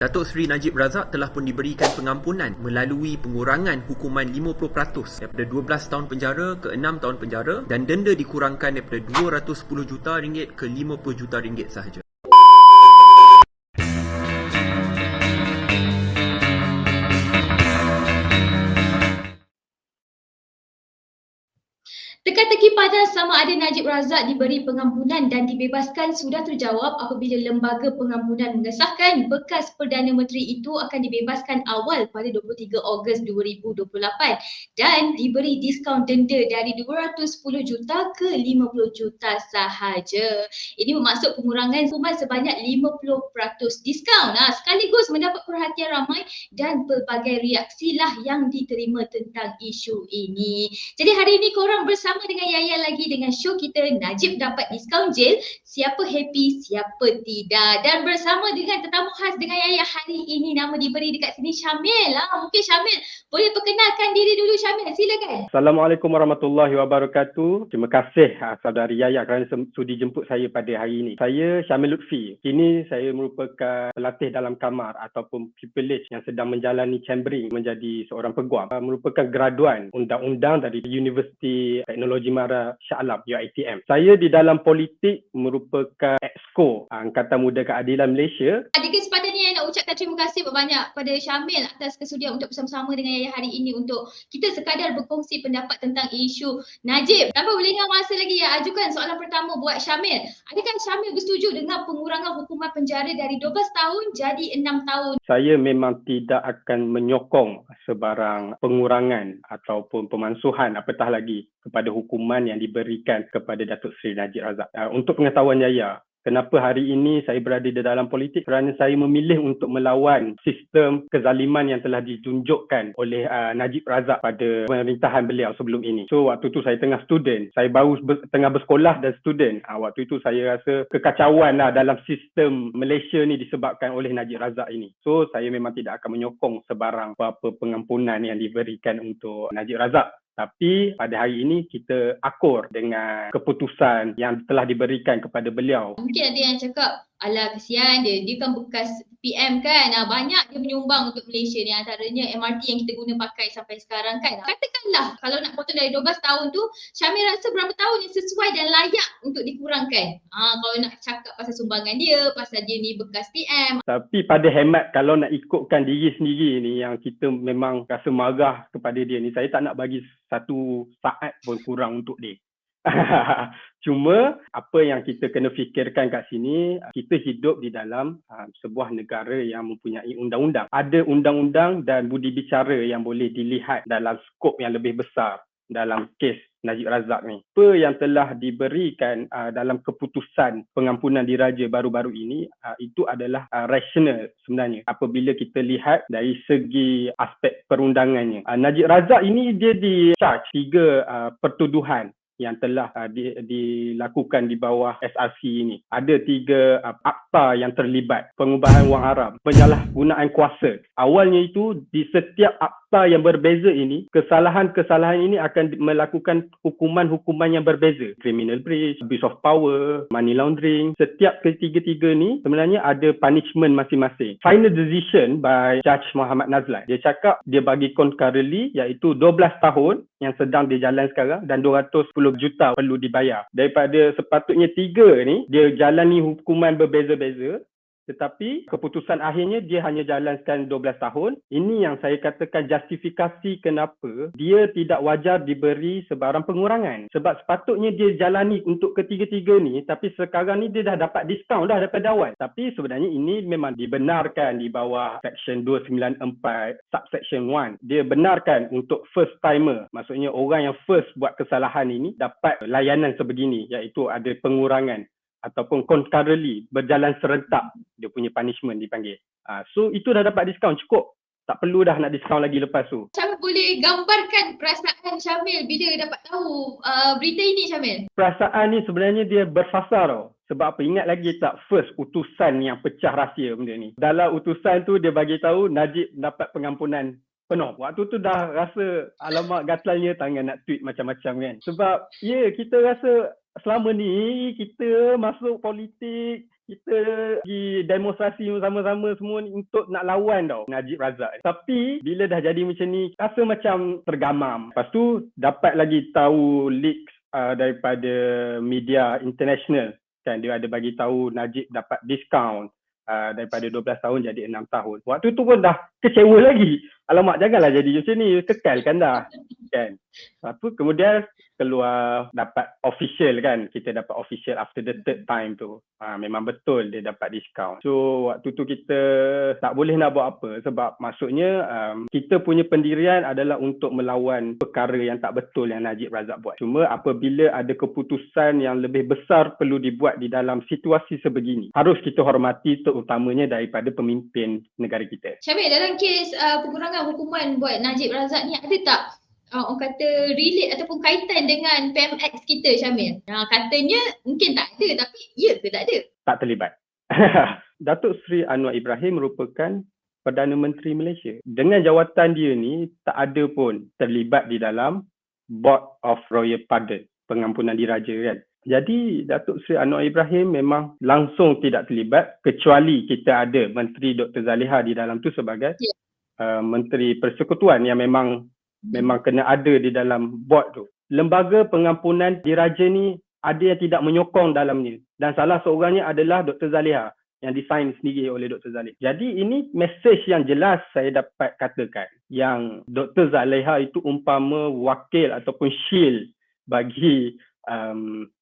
Datuk Seri Najib Razak telah pun diberikan pengampunan melalui pengurangan hukuman 50% daripada 12 tahun penjara ke 6 tahun penjara dan denda dikurangkan daripada RM210 juta ke RM50 juta sahaja. Teka-teki panas sama ada Najib Razak diberi pengampunan dan dibebaskan sudah terjawab apabila Lembaga Pengampunan mengesahkan bekas Perdana Menteri itu akan dibebaskan awal pada 23 Ogos 2028 dan diberi diskaun denda dari 210 juta ke 50 juta sahaja. Ini bermaksud pengurangan hukuman sebanyak 50% diskaun. Sekaligus mendapat perhatian ramai dan pelbagai reaksilah yang diterima tentang isu ini. Jadi hari ini korang bersama dengan Yaya lagi dengan show kita Najib dapat diskaun jail, siapa happy siapa tidak, dan bersama dengan tetamu khas dengan Yaya hari ini nama diberi dekat sini Syamil. Mungkin Syamil boleh perkenalkan diri dulu. Syamil, silakan. Assalamualaikum warahmatullahi wabarakatuh. Terima kasih saudari Yaya kerana sudi jemput saya pada hari ini. Saya Syamil Lutfi. Kini saya merupakan pelatih dalam kamar ataupun pupillage yang sedang menjalani chambering menjadi seorang peguam. Merupakan graduan undang-undang dari Universiti Teknologi Mara Shah Alam UiTM. Saya di dalam politik merupakan Exco Angkatan Muda Keadilan Malaysia. Di kesempatan ini saya nak ucapkan terima kasih banyak pada Syamil atas kesudian untuk bersama-sama dengan Yaya hari ini untuk kita sekadar berkongsi pendapat tentang isu Najib. Tanpa berlengah masa lagi, ya, ajukan soalan pertama buat Syamil. Adakah Syamil bersetuju dengan pengurangan hukuman penjara dari 12 tahun jadi 6 tahun? Saya memang tidak akan menyokong sebarang pengurangan ataupun pemansuhan apatah lagi kepada hukuman yang diberikan kepada Datuk Seri Najib Razak. Untuk pengetahuan Yaya, kenapa hari ini saya berada di dalam politik? Kerana saya memilih untuk melawan sistem kezaliman yang telah ditunjukkan oleh Najib Razak pada pemerintahan beliau sebelum ini. So waktu tu saya tengah student, saya baru tengah bersekolah dan student. Waktu itu saya rasa kekacauan dalam sistem Malaysia ni disebabkan oleh Najib Razak ini. So saya memang tidak akan menyokong sebarang apa pengampunan yang diberikan untuk Najib Razak. Tapi pada hari ini kita akur dengan keputusan yang telah diberikan kepada beliau. Mungkin ada yang cakap, alah kesian dia kan bekas PM kan, banyak dia menyumbang untuk Malaysia ni, antaranya MRT yang kita guna pakai sampai sekarang kan. Katakanlah kalau nak potong dari 12 tahun tu, Syamil rasa berapa tahun yang sesuai dan layak untuk dikurangkan? Kalau nak cakap pasal sumbangan dia, pasal dia ni bekas PM. Tapi pada hemat, kalau nak ikutkan diri sendiri ni yang kita memang rasa marah kepada dia ni, saya tak nak bagi satu saat pun kurang untuk dia. Cuma apa yang kita kena fikirkan kat sini, kita hidup di dalam sebuah negara yang mempunyai undang-undang. Ada undang-undang dan budi bicara yang boleh dilihat dalam skop yang lebih besar dalam kes Najib Razak ni. Apa yang telah diberikan dalam keputusan pengampunan diraja baru-baru ini, itu adalah rasional sebenarnya apabila kita lihat dari segi aspek perundangannya. Najib Razak ini dia di-charge 3 pertuduhan yang telah dilakukan di bawah SRC ini. Ada 3 akta yang terlibat: pengubahan wang haram, penyalahgunaan kuasa. Awalnya itu di setiap akta yang berbeza ini, kesalahan-kesalahan ini akan melakukan hukuman-hukuman yang berbeza. Criminal breach, abuse of power, money laundering. Setiap ketiga-tiga ni sebenarnya ada punishment masing-masing. Final decision by Judge Muhammad Nazlan, dia cakap dia bagi concurrently iaitu 12 tahun yang sedang dijalan sekarang dan 210 juta perlu dibayar. Daripada sepatutnya 3 ni, dia jalani hukuman berbeza-beza, tetapi keputusan akhirnya dia hanya jalankan 12 tahun. Ini yang saya katakan justifikasi kenapa dia tidak wajar diberi sebarang pengurangan. Sebab sepatutnya dia jalani untuk ketiga-tiga ni, tapi sekarang ni dia dah dapat diskaun dah daripada awal. Tapi sebenarnya ini memang dibenarkan di bawah Section 294 Subsection 1. Dia benarkan untuk first timer, maksudnya orang yang first buat kesalahan ini dapat layanan sebegini, iaitu ada pengurangan ataupun concurrently, berjalan serentak dia punya punishment dipanggil. So itu dah dapat diskaun, cukup. Tak perlu dah nak diskaun lagi lepas tu. Syamil boleh gambarkan perasaan Syamil bila dapat tahu berita ini, Syamil? Perasaan ni sebenarnya dia berfasar tau. Sebab apa? Ingat lagi tak first utusan yang pecah rahsia benda ni? Dalam utusan tu dia bagi tahu Najib dapat pengampunan penuh. Waktu tu dah rasa alamak gatalnya tangan nak tweet macam-macam kan. Sebab kita rasa selama ni kita masuk politik, kita pergi demonstrasi sama-sama semua ni untuk nak lawan tau Najib Razak. Tapi bila dah jadi macam ni, rasa macam tergamam. Lepas tu dapat lagi tahu leaks daripada media international kan, dia ada bagi tahu Najib dapat diskaun daripada 12 tahun jadi 6 tahun. Waktu tu pun dah kecewa lagi. Alamak, janganlah jadi macam ni, kekalkan dah kan. Apa kemudian keluar dapat official kan, kita dapat official after the third time tu. Memang betul dia dapat diskaun. So waktu tu kita tak boleh nak buat apa, sebab maksudnya kita punya pendirian adalah untuk melawan perkara yang tak betul yang Najib Razak buat. Cuma apabila ada keputusan yang lebih besar perlu dibuat di dalam situasi sebegini, harus kita hormati, terutamanya daripada pemimpin negara kita. Syamil, dalam kes pengurangan hukuman buat Najib Razak ni, ada tak orang kata relate ataupun kaitan dengan PMX kita, Syamil? Katanya mungkin tak ada, tapi ya ke tak ada? Tak terlibat. Datuk Seri Anwar Ibrahim merupakan Perdana Menteri Malaysia. Dengan jawatan dia ni, tak ada pun terlibat di dalam Board of Royal Pardon, pengampunan diraja kan. Jadi Datuk Seri Anwar Ibrahim memang langsung tidak terlibat, kecuali kita ada Menteri Dr. Zaliha di dalam tu sebagai Menteri Persekutuan yang memang kena ada di dalam board tu. Lembaga pengampunan diraja ni ada yang tidak menyokong dalamnya, dan salah seorangnya adalah Dr. Zaliha yang disign sendiri oleh Dr. Zaliha. Jadi ini mesej yang jelas saya dapat katakan, yang Dr. Zaliha itu umpama wakil ataupun shield bagi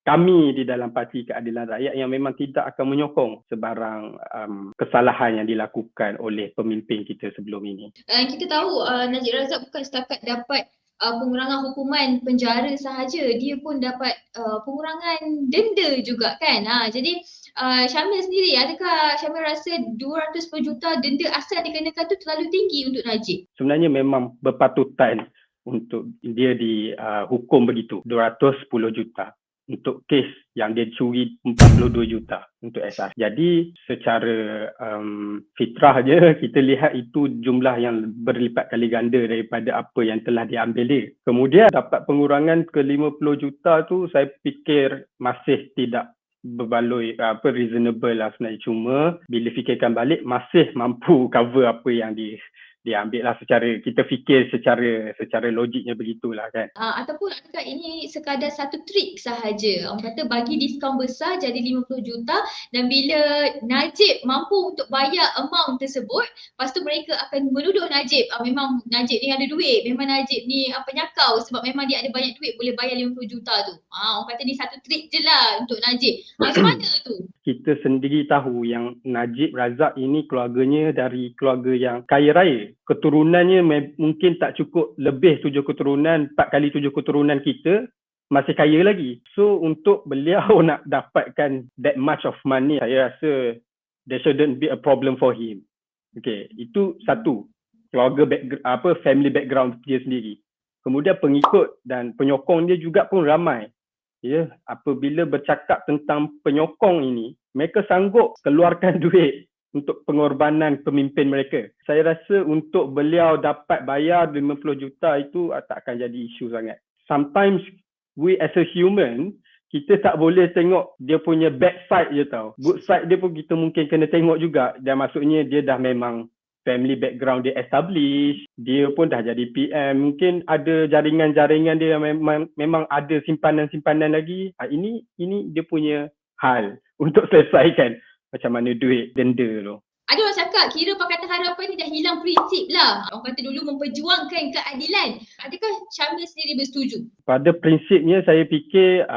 kami di dalam Parti Keadilan Rakyat yang memang tidak akan menyokong sebarang kesalahan yang dilakukan oleh pemimpin kita sebelum ini. Kita tahu Najib Razak bukan setakat dapat pengurangan hukuman penjara sahaja, dia pun dapat pengurangan denda juga kan. Jadi Syamil sendiri, adakah Syamil rasa 210 juta denda asal dikenakan tu terlalu tinggi untuk Najib? Sebenarnya memang berpatutan untuk dia dihukum begitu, 210 juta untuk kes yang dia curi 42 juta untuk SR. Jadi secara fitrah je kita lihat itu jumlah yang berlipat kali ganda daripada apa yang telah diambil dia. Kemudian dapat pengurangan ke 50 juta tu saya fikir masih tidak berbaloi reasonable lah sebenarnya. Cuma bila fikirkan balik masih mampu cover apa yang diambil lah, secara kita fikir secara logiknya begitulah kan. Ataupun adakah ini sekadar satu trik sahaja? Orang kata bagi diskaun besar jadi 50 juta, dan bila Najib mampu untuk bayar amount tersebut, lepas tu mereka akan menuduh Najib, memang Najib ni ada duit, memang Najib ni penyakau sebab memang dia ada banyak duit boleh bayar 50 juta tu. Orang kata ni satu trik je lah untuk Najib. Macam mana tu? Kita sendiri tahu yang Najib Razak ini keluarganya dari keluarga yang kaya raya. Keturunannya mungkin tak cukup lebih 7 keturunan, 4 kali 7 keturunan kita masih kaya lagi. So untuk beliau nak dapatkan that much of money, saya rasa there shouldn't be a problem for him. Okay, itu satu. Keluarga family background dia sendiri. Kemudian pengikut dan penyokong dia juga pun ramai. Ya, apabila bercakap tentang penyokong ini, mereka sanggup keluarkan duit untuk pengorbanan pemimpin mereka. Saya rasa untuk beliau dapat bayar 50 juta itu tak akan jadi isu sangat. Sometimes we as a human, kita tak boleh tengok dia punya bad side je tau. Good side dia pun kita mungkin kena tengok juga. Dan maksudnya dia dah memang family background dia establish, dia pun dah jadi PM, mungkin ada jaringan-jaringan dia yang memang ada simpanan-simpanan lagi. Ini dia punya hal untuk selesaikan macam mana duit denda tu. Ada orang cakap kira Pakatan Harapan ni dah hilang prinsip lah. Orang kata dulu memperjuangkan keadilan. Adakah Syamil sendiri bersetuju? Pada prinsipnya saya fikir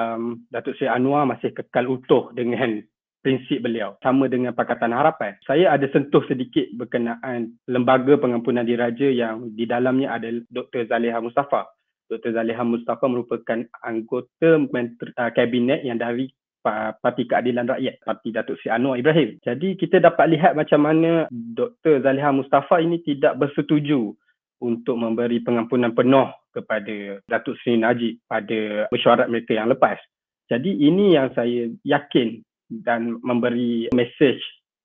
Datuk Seri Anwar masih kekal utuh dengan prinsip beliau, sama dengan Pakatan Harapan. Saya ada sentuh sedikit berkenaan lembaga pengampunan diraja yang di dalamnya ada Dr. Zaliha Mustafa. Dr. Zaliha Mustafa merupakan anggota kabinet yang dari Parti Keadilan Rakyat, Parti Datuk Seri Anwar Ibrahim. Jadi kita dapat lihat macam mana Dr. Zaliha Mustafa ini tidak bersetuju untuk memberi pengampunan penuh kepada Datuk Seri Najib pada mesyuarat mereka yang lepas. Jadi ini yang saya yakin dan memberi mesej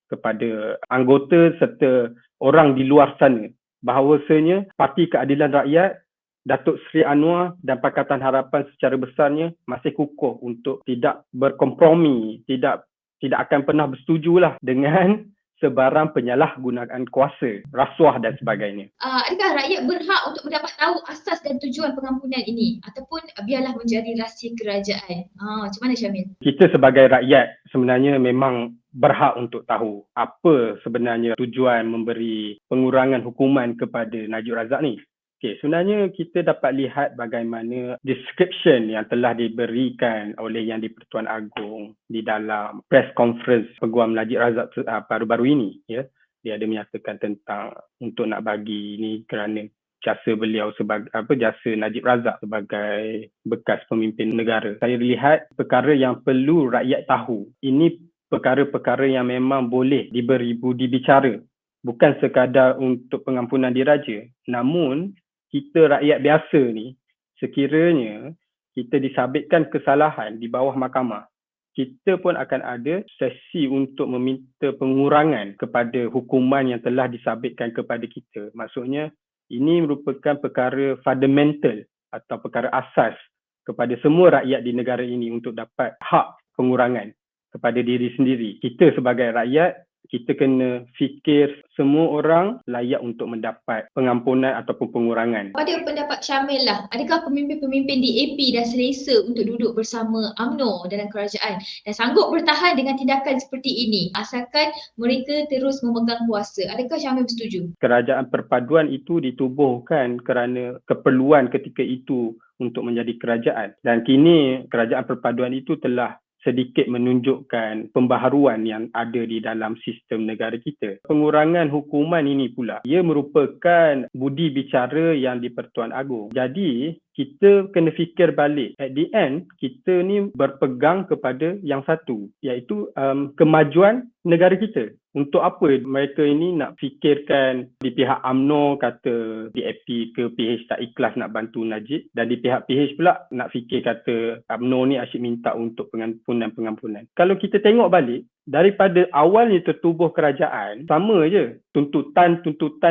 kepada anggota serta orang di luar sana bahawasanya Parti Keadilan Rakyat, Datuk Seri Anwar dan Pakatan Harapan secara besarnya masih kukuh untuk tidak berkompromi, tidak tidak akan pernah bersetujulah dengan sebarang penyalahgunaan kuasa, rasuah dan sebagainya. Adakah rakyat berhak untuk mendapat tahu asas dan tujuan pengampunan ini ataupun biarlah menjadi rahsia kerajaan? Macam mana Syamil? Kita sebagai rakyat sebenarnya memang berhak untuk tahu apa sebenarnya tujuan memberi pengurangan hukuman kepada Najib Razak ni. Sebenarnya kita dapat lihat bagaimana description yang telah diberikan oleh Yang di-Pertuan Agong di dalam press conference Peguam Najib Razak baru-baru ini. Dia ada menyatakan tentang untuk nak bagi ni kerana jasa beliau sebagai jasa Najib Razak sebagai bekas pemimpin negara. Saya lihat perkara yang perlu rakyat tahu. Ini perkara-perkara yang memang boleh diberi budi bicara. Bukan sekadar untuk pengampunan diraja. Namun kita rakyat biasa ni, sekiranya kita disabitkan kesalahan di bawah mahkamah, kita pun akan ada sesi untuk meminta pengurangan kepada hukuman yang telah disabitkan kepada kita. Maksudnya, ini merupakan perkara fundamental atau perkara asas kepada semua rakyat di negara ini untuk dapat hak pengurangan kepada diri sendiri. Kita sebagai rakyat, kita kena fikir semua orang layak untuk mendapat pengampunan ataupun pengurangan. Pada pendapat Syamil lah, adakah pemimpin-pemimpin DAP dah selesa untuk duduk bersama UMNO dalam kerajaan dan sanggup bertahan dengan tindakan seperti ini asalkan mereka terus memegang kuasa? Adakah Syamil bersetuju? Kerajaan perpaduan itu ditubuhkan kerana keperluan ketika itu untuk menjadi kerajaan. Dan kini kerajaan perpaduan itu telah sedikit menunjukkan pembaharuan yang ada di dalam sistem negara kita. Pengurangan hukuman ini pula, ia merupakan budi bicara yang di-Pertuan Agong. Jadi, kita kena fikir balik. At the end, kita ni berpegang kepada yang satu, iaitu kemajuan negara kita. Untuk apa mereka ini nak fikirkan di pihak UMNO kata DAP ke PH tak ikhlas nak bantu Najib, dan di pihak PH pula nak fikir kata UMNO ni asyik minta untuk pengampunan. Kalau kita tengok balik, daripada awalnya tertubuh kerajaan, sama je tuntutan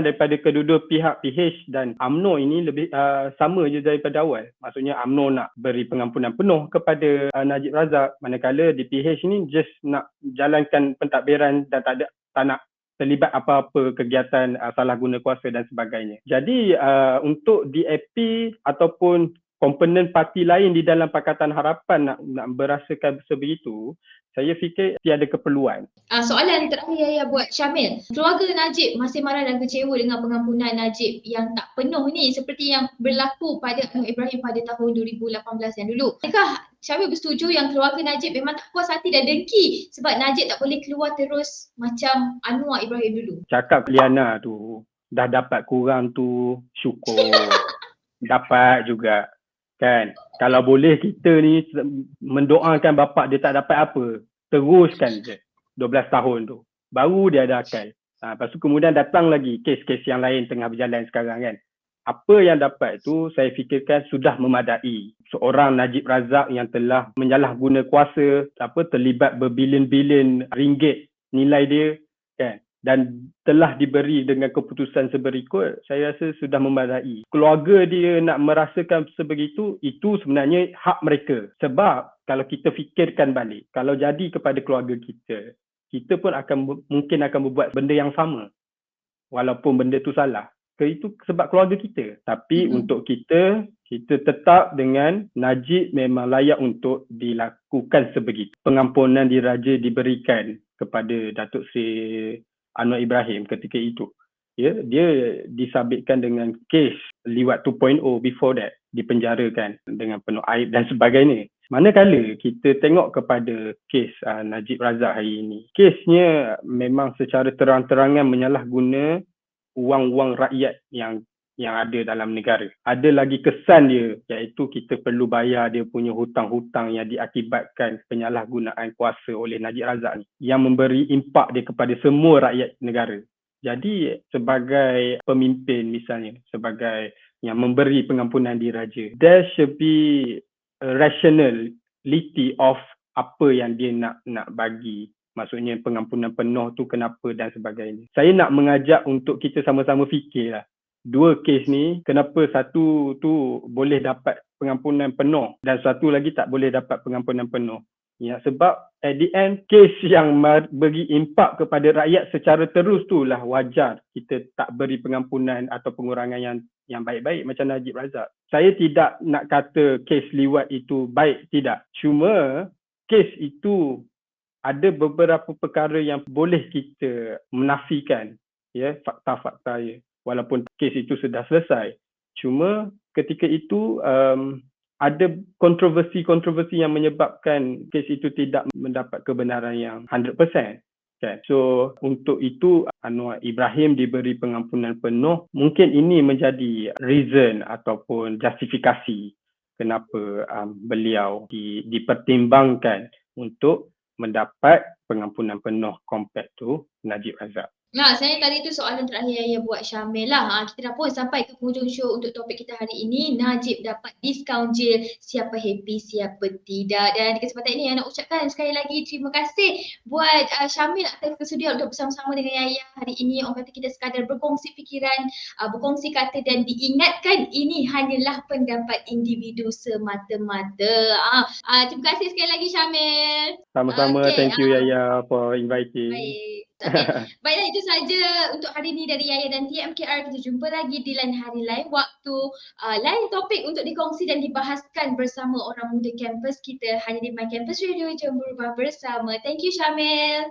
daripada kedua-dua pihak PH dan UMNO ini lebih sama je daripada awal. Maksudnya UMNO nak beri pengampunan penuh kepada Najib Razak, manakala di PH ni just nak jalankan pentadbiran dan tak nak terlibat apa-apa kegiatan salah guna kuasa dan sebagainya. Jadi untuk DAP ataupun komponen parti lain di dalam Pakatan Harapan nak berasakan sebegitu, saya fikir tiada keperluan. Soalan terakhir yang buat Syamil. Keluarga Najib masih marah dan kecewa dengan pengampunan Najib yang tak penuh ni seperti yang berlaku pada Anwar Ibrahim pada tahun 2018 yang dulu. Adakah Syamil bersetuju yang keluarga Najib memang tak puas hati dan dengki sebab Najib tak boleh keluar terus macam Anwar Ibrahim dulu? Cakap Liana tu, dah dapat kurang tu, syukur. Dapat juga. Kan, kalau boleh kita ni mendoakan bapa dia tak dapat apa, teruskan je 12 tahun tu, baru dia ada akal. Lepas tu kemudian datang lagi kes-kes yang lain tengah berjalan sekarang kan. Apa yang dapat tu saya fikirkan sudah memadai. Seorang Najib Razak yang telah menyalahguna kuasa, terlibat berbilion-bilion ringgit nilai dia kan, dan telah diberi dengan keputusan seberikut, saya rasa sudah memadai. Keluarga dia nak merasakan sebegitu, itu sebenarnya hak mereka. Sebab kalau kita fikirkan balik, kalau jadi kepada keluarga kita pun mungkin akan berbuat benda yang sama. Walaupun benda tu salah. Itu sebab keluarga kita. Tapi untuk kita tetap dengan Najib memang layak untuk dilakukan sebegitu. Pengampunan diraja diberikan kepada Datuk Seri Anwar Ibrahim ketika itu. Dia disabitkan dengan kes Liwat 2.0 before that, dipenjarakan dengan penuh aib dan sebagainya. Manakala kita tengok kepada kes Najib Razak hari ini, kesnya memang secara terang-terangan menyalahguna wang-wang rakyat yang ada dalam negara. Ada lagi kesan dia, iaitu kita perlu bayar dia punya hutang-hutang yang diakibatkan penyalahgunaan kuasa oleh Najib Razak ni, yang memberi impak dia kepada semua rakyat negara. Jadi sebagai pemimpin misalnya, sebagai yang memberi pengampunan diraja, there should be a rationality of apa yang dia nak bagi. Maksudnya pengampunan penuh tu kenapa dan sebagainya. Saya nak mengajak untuk kita sama-sama fikirlah. Dua kes ni, kenapa satu tu boleh dapat pengampunan penuh dan satu lagi tak boleh dapat pengampunan penuh. Ya, sebab at the end, kes yang beri impak kepada rakyat secara terus tu lah wajar kita tak beri pengampunan atau pengurangan yang baik-baik macam Najib Razak. Saya tidak nak kata kes liwat itu baik, tidak. Cuma kes itu ada beberapa perkara yang boleh kita menafikan, ya, fakta-fakta ya, walaupun kes itu sudah selesai. Cuma ketika itu ada kontroversi-kontroversi yang menyebabkan kes itu tidak mendapat kebenaran yang 100%. Okay. So untuk itu Anwar Ibrahim diberi pengampunan penuh. Mungkin ini menjadi reason ataupun justifikasi kenapa beliau dipertimbangkan untuk mendapat pengampunan penuh compared to Najib Razak. Nah, saya tadi tu soalan terakhir yang buat Syamil lah. Kita dah pun sampai ke hujung show untuk topik kita hari ini. Najib dapat diskaun jail, siapa happy, siapa tidak. Dan di kesempatan ini, saya nak ucapkan sekali lagi terima kasih buat Syamil atas kesudian untuk bersama-sama dengan Yaya hari ini. Orang kata kita sekadar berkongsi fikiran, berkongsi kata dan diingatkan ini hanyalah pendapat individu semata-mata. Terima kasih sekali lagi Syamil. Sama-sama, thank you Yaya for inviting. Baik. Okay. Baiklah, itu saja untuk hari ini dari Yaya dan TMKR. Kita jumpa lagi di lain hari, lain waktu, lain topik untuk dikongsi dan dibahaskan bersama orang muda kampus kita hanya di My Campus Radio. Jom berubah bersama. Thank you Syamil.